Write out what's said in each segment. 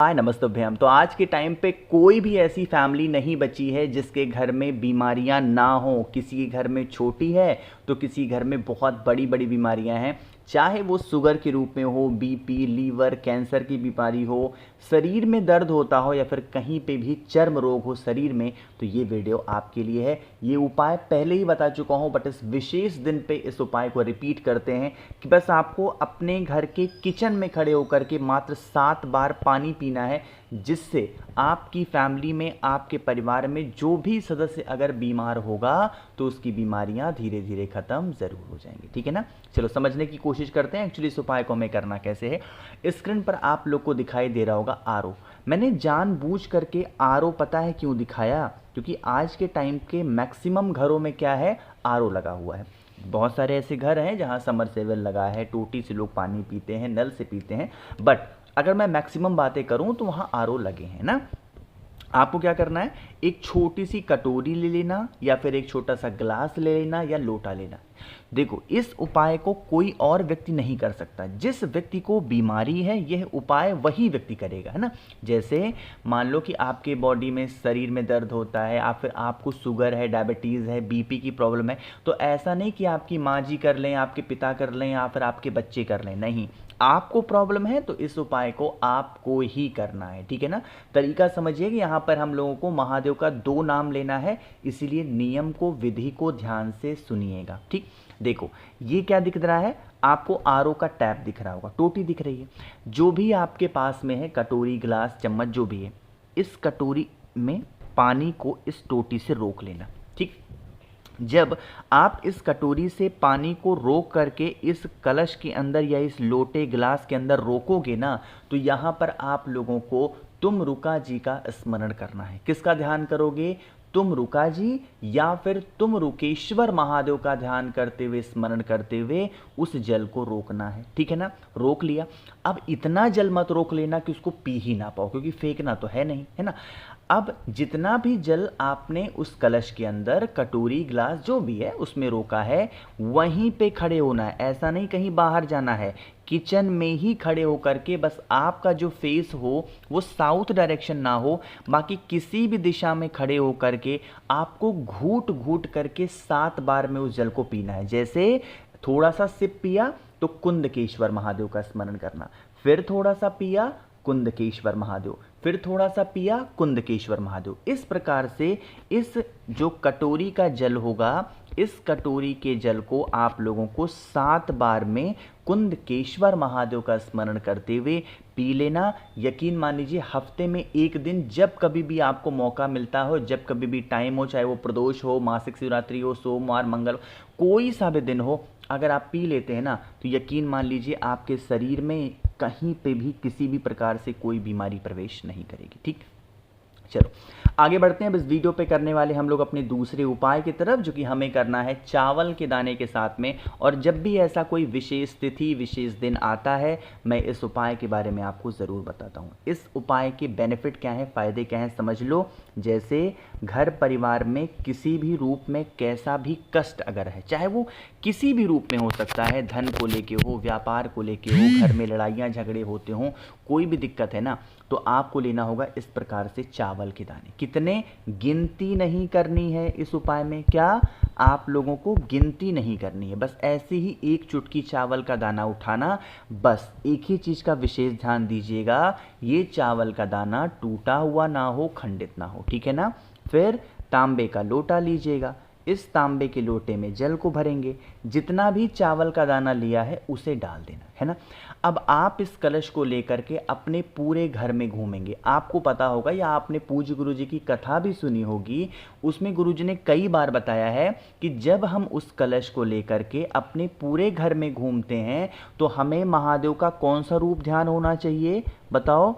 हाय नमस्ते भैया। तो आज के टाइम पे कोई भी ऐसी फैमिली नहीं बची है जिसके घर में बीमारियां ना हो। किसी के घर में छोटी है तो किसी घर में बहुत बड़ी बड़ी बीमारियां हैं, चाहे वो शुगर के रूप में हो, बीपी, लीवर, कैंसर की बीमारी हो, शरीर में दर्द होता हो या फिर कहीं पे भी चर्म रोग हो शरीर में, तो ये वीडियो आपके लिए है। ये उपाय पहले ही बता चुका हूँ, बट इस विशेष दिन पे इस उपाय को रिपीट करते हैं कि बस आपको अपने घर के किचन में खड़े होकर के मात्र 7 बार पानी पीना है, जिससे आपकी फैमिली में, आपके परिवार में जो भी सदस्य अगर बीमार होगा तो उसकी बीमारियां धीरे धीरे खत्म जरूर हो जाएंगी। ठीक है ना। चलो समझने की कोशिश करते हैं एक्चुअली इस उपाय को हमें करना कैसे है। स्क्रीन पर आप लोग को दिखाई दे रहा होगा आरओ। मैंने जानबूझ करके आरओ पता है क्यों दिखाया, क्योंकि आज के टाइम के मैक्सिमम घरों में क्या है, आरओ लगा हुआ है। बहुत सारे ऐसे घर हैं जहां समरसेबल लगा है, टोटी से लोग पानी पीते हैं, नल से पीते हैं, बट अगर मैं मैक्सिमम बातें करूं तो वहां आरओ लगे हैं ना। आपको क्या करना है, एक छोटी सी कटोरी ले लेना या फिर एक छोटा सा ग्लास ले लेना या लोटा लेना। देखो, इस उपाय को कोई और व्यक्ति नहीं कर सकता। जिस व्यक्ति को बीमारी है यह उपाय वही व्यक्ति करेगा, है ना। जैसे मान लो कि आपके बॉडी में, शरीर में दर्द होता है या फिर आपको शुगर है, डायबिटीज़ है, बीपी की प्रॉब्लम है, तो ऐसा नहीं कि आपकी माँ जी कर लें, आपके पिता कर लें या फिर आपके बच्चे कर लें, नहीं। आपको प्रॉब्लम है तो इस उपाय को आपको ही करना है। ठीक है ना। तरीका समझिए कि यहाँ पर हम लोगों को महादेव का 2 नाम लेना है, इसीलिए नियम को, विधि को ध्यान से सुनिएगा। ठीक, देखो ये क्या दिख रहा है आपको, आरओ का टैप दिख रहा होगा, टोटी दिख रही है। जो भी आपके पास में है, कटोरी, ग्लास, चम्मच जो भी है, इस कटोरी में पानी को इस टोटी से रोक लेना। ठीक, जब आप इस कटोरी से पानी को रोक करके इस कलश के अंदर या इस लोटे, ग्लास के अंदर रोकोगे ना, तो यहाँ पर आप लोगों को तुम रुका जी का स्मरण करना है। किसका ध्यान करोगे, तुम रुका जी या फिर तुम रुकेश्वर महादेव का ध्यान करते हुए, स्मरण करते हुए उस जल को रोकना है। ठीक है ना। रोक लिया। अब इतना जल मत रोक लेना कि उसको पी ही ना पाओ, क्योंकि फेंकना तो है नहीं, है ना। अब जितना भी जल आपने उस कलश के अंदर, कटोरी, ग्लास जो भी है उसमें रोका है, वहीं पे खड़े होना है। ऐसा नहीं कहीं बाहर जाना है, किचन में ही खड़े होकर के बस आपका जो फेस हो वो साउथ डायरेक्शन ना हो, बाकी किसी भी दिशा में खड़े होकर के आपको घूट घूट करके 7 बार में उस जल को पीना है। जैसे थोड़ा सा सिप पिया तो कुंदकेश्वर महादेव का स्मरण करना, फिर थोड़ा सा पिया कुंदकेश्वर महादेव, फिर थोड़ा सा पिया कुंदकेश्वर महादेव। इस प्रकार से इस जो कटोरी का जल होगा, इस कटोरी के जल को आप लोगों को 7 बार में कुंदकेश्वर महादेव का स्मरण करते हुए पी लेना। यकीन मान लीजिए, हफ्ते में 1 दिन, जब कभी भी आपको मौका मिलता हो, जब कभी भी टाइम हो, चाहे वो प्रदोष हो, मासिक शिवरात्रि हो, सोमवार, मंगल, कोई सा भी दिन हो, अगर आप पी लेते हैं ना, तो यकीन मान लीजिए आपके शरीर में कहीं पे भी किसी भी प्रकार से कोई बीमारी प्रवेश नहीं करेगी। ठीक, चलो आगे बढ़ते हैं। बस वीडियो पे करने वाले हम लोग अपने दूसरे उपाय की तरफ, जो कि हमें करना है चावल के दाने के साथ में। और जब भी ऐसा कोई विशेष तिथि, विशेष दिन आता है, मैं इस उपाय के बारे में आपको ज़रूर बताता हूँ। इस उपाय के बेनिफिट क्या हैं, फ़ायदे क्या हैं, समझ लो। जैसे घर परिवार में किसी भी रूप में कैसा भी कष्ट अगर है, चाहे वो किसी भी रूप में हो सकता है, धन को लेके हो, व्यापार को लेके हो, घर में लड़ाइयाँ झगड़े होते हों, कोई भी दिक्कत है ना, तो आपको लेना होगा इस प्रकार से चावल के दाने। कितने, गिनती नहीं करनी है इस उपाय में। क्या, आप लोगों को गिनती नहीं करनी है, बस ऐसे ही एक चुटकी चावल का दाना उठाना। बस एक ही चीज़ का विशेष ध्यान दीजिएगा, ये चावल का दाना टूटा हुआ ना हो, खंडित ना हो। ठीक है ना। फिर तांबे का लोटा लीजिएगा, इस तांबे के लोटे में जल को भरेंगे, जितना भी चावल का दाना लिया है उसे डाल देना है ना। अब आप इस कलश को लेकर के अपने पूरे घर में घूमेंगे। आपको पता होगा या आपने पूज्य गुरु जी की कथा भी सुनी होगी, उसमें गुरु जी ने कई बार बताया है कि जब हम उस कलश को लेकर के अपने पूरे घर में घूमते हैं तो हमें महादेव का कौन सा रूप ध्यान होना चाहिए, बताओ,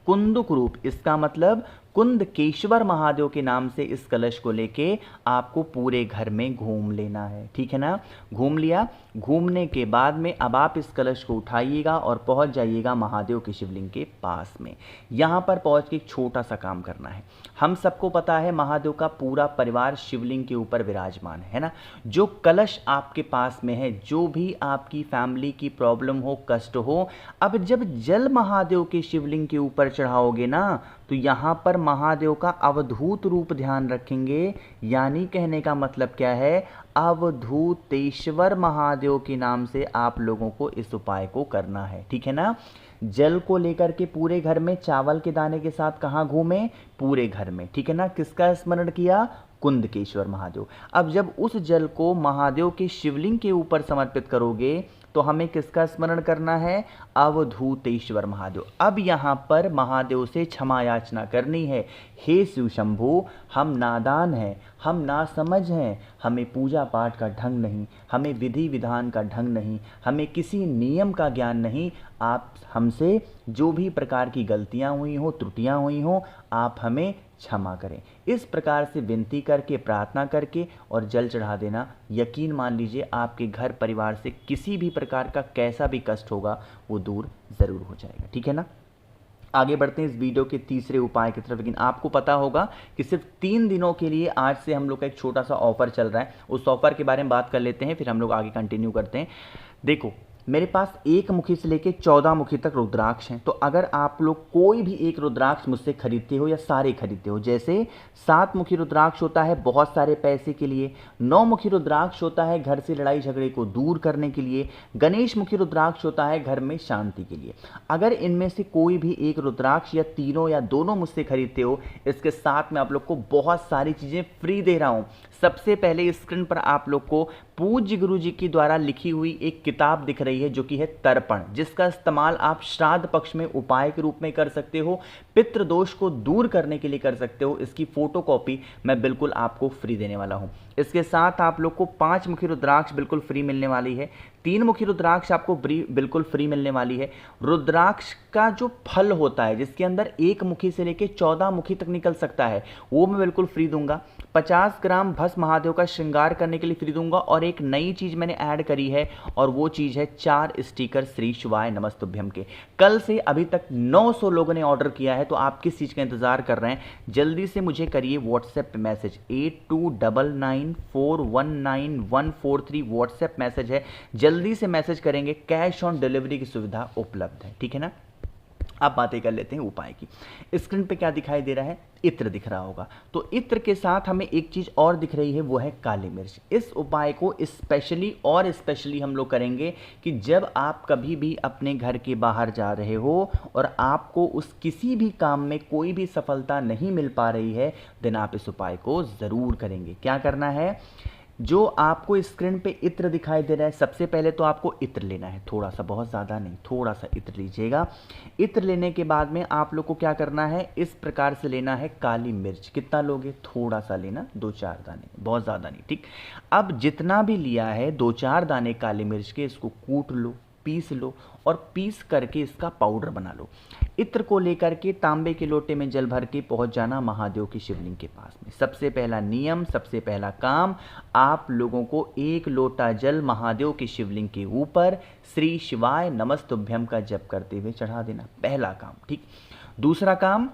कुंदुक रूप। इसका मतलब कुंदकेश्वर महादेव के नाम से इस कलश को लेके आपको पूरे घर में घूम लेना है, ठीक है ना। घूम लिया, घूमने के बाद में अब आप इस कलश को उठाइएगा और पहुंच जाइएगा महादेव के शिवलिंग के पास में। यहाँ पर पहुंच के एक छोटा सा काम करना है। हम सबको पता है महादेव का पूरा परिवार शिवलिंग के ऊपर विराजमान है ना। जो कलश आपके पास में है, जो भी आपकी फैमिली की प्रॉब्लम हो, कष्ट हो, अब जब जल महादेव के शिवलिंग के ऊपर चढ़ाओगे ना, तो यहाँ पर महादेव का अवधूत रूप ध्यान रखेंगे। यानी कहने का मतलब क्या है, अवधूतेश्वर महादेव के नाम से आप लोगों को इस उपाय को करना है, ठीक है ना। जल को लेकर के पूरे घर में चावल के दाने के साथ कहाँ घूमे, पूरे घर में, ठीक है ना। किसका स्मरण किया, कुंदकेश्वर महादेव। अब जब उस जल को महादेव के शिवलिंग के ऊपर समर्पित करोगे तो हमें किसका स्मरण करना है, अवधूतेश्वर महादेव। अब यहाँ पर महादेव से क्षमा याचना करनी है। हे शिव शंभु, हम नादान हैं, हम नासमझ हैं, हमें पूजा पाठ का ढंग नहीं, हमें विधि विधान का ढंग नहीं, हमें किसी नियम का ज्ञान नहीं। आप हमसे जो भी प्रकार की गलतियाँ हुई हों, त्रुटियाँ हुई हों, आप हमें क्षमा करें। इस प्रकार से विनती करके, प्रार्थना करके और जल चढ़ा देना। यकीन मान लीजिए आपके घर परिवार से किसी भी प्रकार का कैसा भी कष्ट होगा वो दूर ज़रूर हो जाएगा, ठीक है ना। आगे बढ़ते हैं इस वीडियो के तीसरे उपाय की तरफ। लेकिन आपको पता होगा कि सिर्फ 3 दिनों के लिए आज से हम लोग का एक छोटा सा ऑफर चल रहा है। उस ऑफर के बारे में बात कर लेते हैं, फिर हम लोग आगे कंटिन्यू करते हैं। देखो, मेरे पास 1 मुखी से लेके 14 मुखी तक रुद्राक्ष हैं। तो अगर आप लोग कोई भी एक रुद्राक्ष मुझसे खरीदते हो या सारे खरीदते हो, जैसे 7 मुखी रुद्राक्ष होता है बहुत सारे पैसे के लिए, 9 मुखी रुद्राक्ष होता है घर से लड़ाई झगड़े को दूर करने के लिए, गणेश मुखी रुद्राक्ष होता है घर में शांति के लिए। अगर इनमें से कोई भी एक रुद्राक्ष या तीनों या दोनों मुझसे खरीदते हो, इसके साथ मैं आप लोग को बहुत सारी चीज़ें फ्री दे रहा हूँ। सबसे पहले स्क्रीन पर आप लोग को पूज्य गुरु जी की द्वारा लिखी हुई एक किताब दिख रही है जो कि है तर्पण, जिसका इस्तेमाल आप श्राद्ध पक्ष में उपाय के रूप में कर सकते हो, पितृदोष को दूर करने के लिए कर सकते हो। इसकी फोटोकॉपी मैं बिल्कुल आपको फ्री देने वाला हूं। इसके साथ आप लोग को 5 मुखी रुद्राक्ष बिल्कुल फ्री मिलने वाली है, 3 मुखी रुद्राक्ष आपको बिल्कुल फ्री मिलने वाली है। रुद्राक्ष का जो फल होता है जिसके अंदर 1 मुखी से लेकर 14 मुखी तक निकल सकता है, वो मैं बिल्कुल फ्री दूंगा। 50 ग्राम भस्म महादेव का श्रृंगार करने के लिए फ्री दूंगा। और एक नई चीज मैंने ऐड करी है और वो चीज है 4 स्टिकर श्री शिवाय नमस्तुभ्यम के। कल से अभी तक 900 लोगों ने ऑर्डर किया है, तो आप किस चीज का इंतजार कर रहे हैं, जल्दी से मुझे करिए व्हाट्सएप पे मैसेज। 8299419143 व्हाट्सएप मैसेज है, जल्दी से मैसेज करेंगे। कैश ऑन डिलीवरी की सुविधा उपलब्ध है, ठीक है ना। अब बातें कर लेते हैं उपाय की। स्क्रीन पे क्या दिखाई दे रहा है, इत्र दिख रहा होगा। तो इत्र के साथ हमें एक चीज और दिख रही है, वो है काली मिर्च। इस उपाय को स्पेशली हम लोग करेंगे कि जब आप कभी भी अपने घर के बाहर जा रहे हो और आपको उस किसी भी काम में कोई भी सफलता नहीं मिल पा रही है, दिन आप इस उपाय को जरूर करेंगे। क्या करना है, जो आपको स्क्रीन पे इत्र दिखाई दे रहा है, सबसे पहले तो आपको इत्र लेना है, थोड़ा सा, बहुत ज़्यादा नहीं, थोड़ा सा इत्र लीजिएगा। इत्र लेने के बाद में आप लोग को क्या करना है, इस प्रकार से लेना है काली मिर्च। कितना लोगे, थोड़ा सा लेना, 2-4 दाने, बहुत ज़्यादा नहीं, ठीक। अब जितना भी लिया है 2-4 दाने काली मिर्च के, इसको कूट लो, पीस लो और पीस करके इसका पाउडर बना लो। इत्र को लेकर के तांबे के लोटे में जल भर के पहुंच जाना महादेव की शिवलिंग के पास में। सबसे पहला नियम, सबसे पहला काम, आप लोगों को 1 लोटा जल महादेव की शिवलिंग के ऊपर श्री शिवाय नमस्तुभ्यम का जप करते हुए चढ़ा देना, पहला काम, ठीक। दूसरा काम,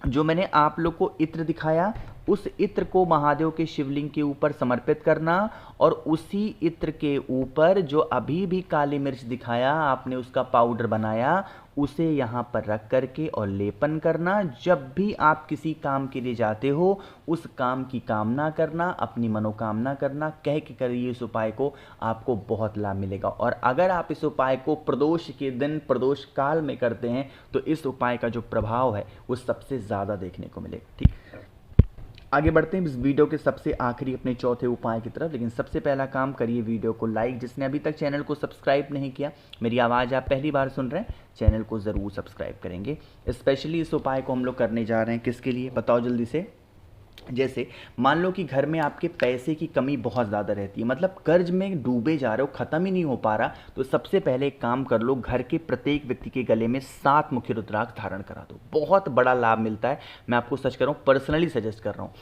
जो मैंने आप लोग को इत्र दिखाया, उस इत्र को महादेव के शिवलिंग के ऊपर समर्पित करना और उसी इत्र के ऊपर जो अभी भी काली मिर्च दिखाया आपने, उसका पाउडर बनाया, उसे यहाँ पर रख करके और लेपन करना। जब भी आप किसी काम के लिए जाते हो, उस काम की कामना करना, अपनी मनोकामना करना, कह के करिए इस उपाय को, आपको बहुत लाभ मिलेगा। और अगर आप इस उपाय को प्रदोष के दिन, प्रदोष काल में करते हैं, तो इस उपाय का जो प्रभाव है वो सबसे ज़्यादा देखने को मिलेगा, ठीक। आगे बढ़ते हैं इस वीडियो के सबसे आखिरी अपने चौथे उपाय की तरफ। लेकिन सबसे पहला काम करिए वीडियो को लाइक। जिसने अभी तक चैनल को सब्सक्राइब नहीं किया, मेरी आवाज़ आप पहली बार सुन रहे हैं, चैनल को ज़रूर सब्सक्राइब करेंगे। स्पेशली इस उपाय को हम लोग करने जा रहे हैं किसके लिए, बताओ जल्दी से। जैसे मान लो कि घर में आपके पैसे की कमी बहुत ज़्यादा रहती है, मतलब कर्ज में डूबे जा रहे हो, ख़त्म ही नहीं हो पा रहा, तो सबसे पहले एक काम कर लो, घर के प्रत्येक व्यक्ति के गले में 7 मुखी रुद्राक्ष धारण करा दो। बहुत बड़ा लाभ मिलता है, मैं आपको सच कर रहा हूँ, पर्सनली सजेस्ट कर रहा हूँ।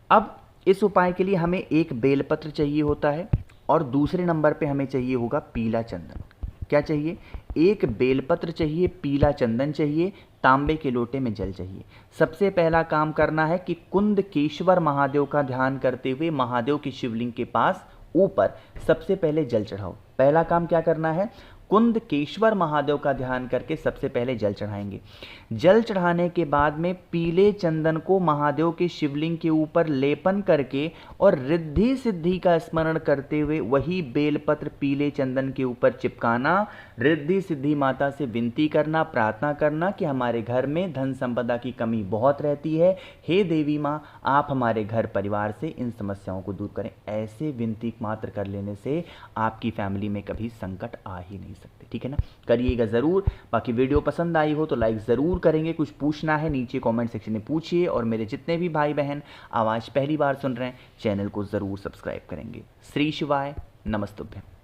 अब इस उपाय के लिए हमें एक बेलपत्र चाहिए होता है और दूसरे नंबर पे हमें चाहिए होगा पीला चंदन। क्या चाहिए? एक बेलपत्र चाहिए, पीला चंदन चाहिए, तांबे के लोटे में जल चाहिए। सबसे पहला काम करना है कि कुंदकेश्वर महादेव का ध्यान करते हुए महादेव की शिवलिंग के पास ऊपर सबसे पहले जल चढ़ाओ। पहला काम क्या करना है? कुंदकेश्वर महादेव का ध्यान करके सबसे पहले जल चढ़ाएंगे। जल चढ़ाने के बाद में पीले चंदन को महादेव के शिवलिंग के ऊपर लेपन करके और रिद्धि सिद्धि का स्मरण करते हुए वही बेलपत्र पीले चंदन के ऊपर चिपकाना, रिद्धि सिद्धि माता से विनती करना, प्रार्थना करना कि हमारे घर में धन संपदा की कमी बहुत रहती है, हे देवी माँ आप हमारे घर परिवार से इन समस्याओं को दूर करें। ऐसे विनती मात्र कर लेने से आपकी फैमिली में कभी संकट आ ही नहीं सकते। ठीक है ना? करिएगा ज़रूर। बाकी वीडियो पसंद आई हो तो लाइक ज़रूर करेंगे। कुछ पूछना है नीचे कमेंट सेक्शन में पूछिए, और मेरे जितने भी भाई बहन आवाज़ पहली बार सुन रहे हैं चैनल को ज़रूर सब्सक्राइब करेंगे। श्री शिवाय, नमस्तुभ्यं।